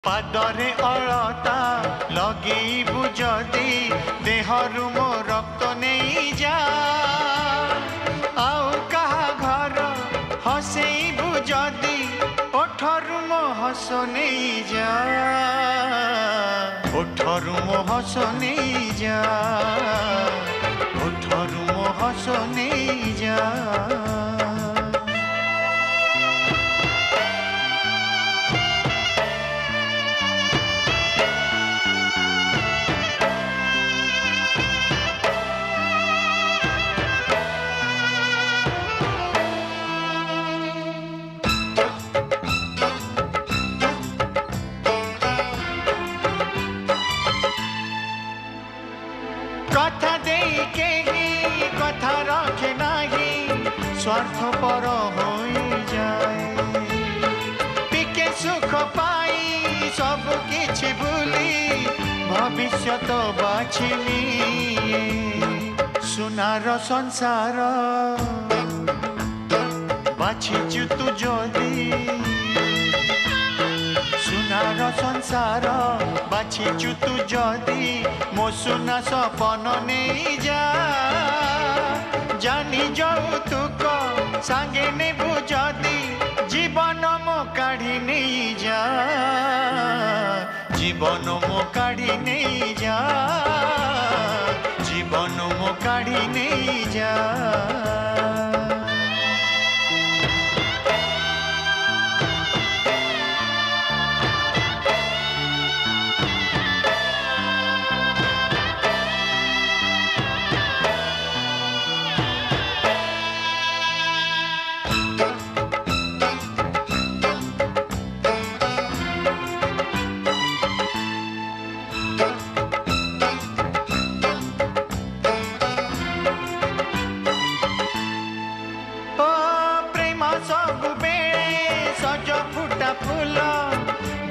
पादरे अलता लगेबु जदि देहरु मो रक्त नहीं जा आउ कहा घर हसेबु जदि ओठरु मो हस नहीं जा ओठरु मो हस नहीं जा ओठरु मो हस नहीं जा। कथा दे के ही कथा रखे नहीं स्वार्थपर हो जाए टिके सुख पाई सब किछि भूली भविष्यत बाछिली सुनार संसार बाछिचु तू जदि सुनार संसार बाछिचु तू जदि मो सुना सपन नहीं जा जानी यौतुक सांगे नेबु जदि जीवन मो काढ़ी नहीं जा जीवन मो काढ़ी नहीं जा जीवन मो काढ़ी नहीं जा। सज फुटा फूल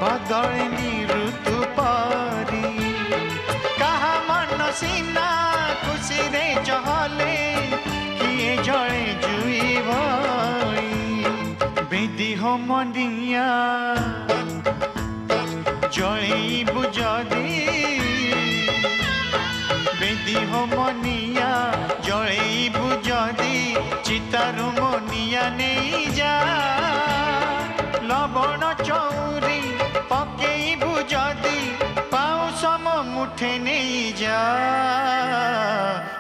बदलनी ऋतु परी कहा मन सीना खुशी रे चहले किए जड़े जुई भई बेदी हो मनिया जड़ी बुझदी बेदी हो मनिया जड़ी बुझदी चितारु मनिया नहीं जा लवण चौरी पकेबु जदि पाउस मो मुठे नहीं जा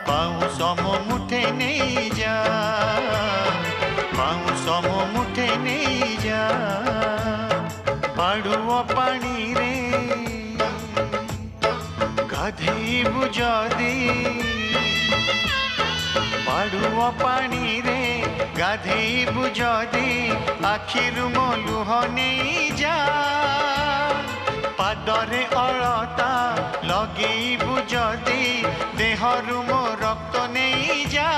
पाउस मो मुठे नहीं जा पाउस मो मुठे नहीं जा बाड़ुओ पानी रे गाधेबु जदि बाड़ुओ पानी रे गाधेबु जदि आखिरु मो लुह नहीं जा पादरे अलता लगेबु जदि देहरु मो रक्त नहीं जा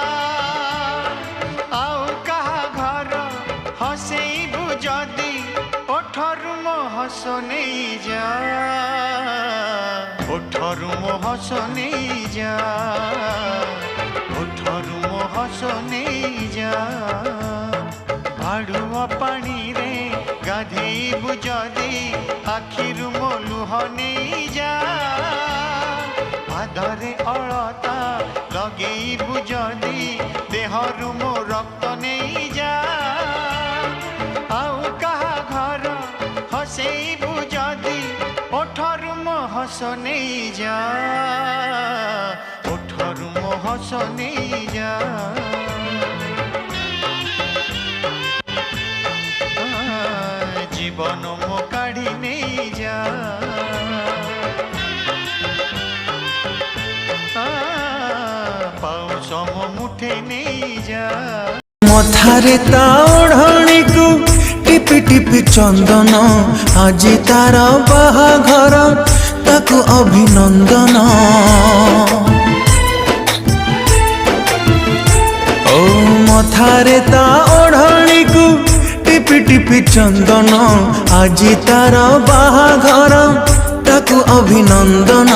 आउ कहा घर हसेबु जदि ओठरु मो हस नहीं जा ओठरु मो हस नहीं जा ओठरु मो हस नहीं जा बाड़ुओ पानी रे गाधेबु जदि आखिरु मो लुह नहीं जा पादरे अलता लगेबु जदि देहरु मो रक्त नहीं जा आउ कहा घर हसेबु जदि ओठरु मो हस नहीं जा ओठरु मो हस नहीं जा। जीवन मो काढ़ी नहीं जा पाउस मो मुठे नहीं जा मथारे ता ओढ़णी को टिपि टिपि चंदन आज तार बाहाघर ताकु अभिनंदन ओ मथारे ता ओढ़णी को टिपि टिपि चंदन आज तार बाहाघर ताकु अभिनंदन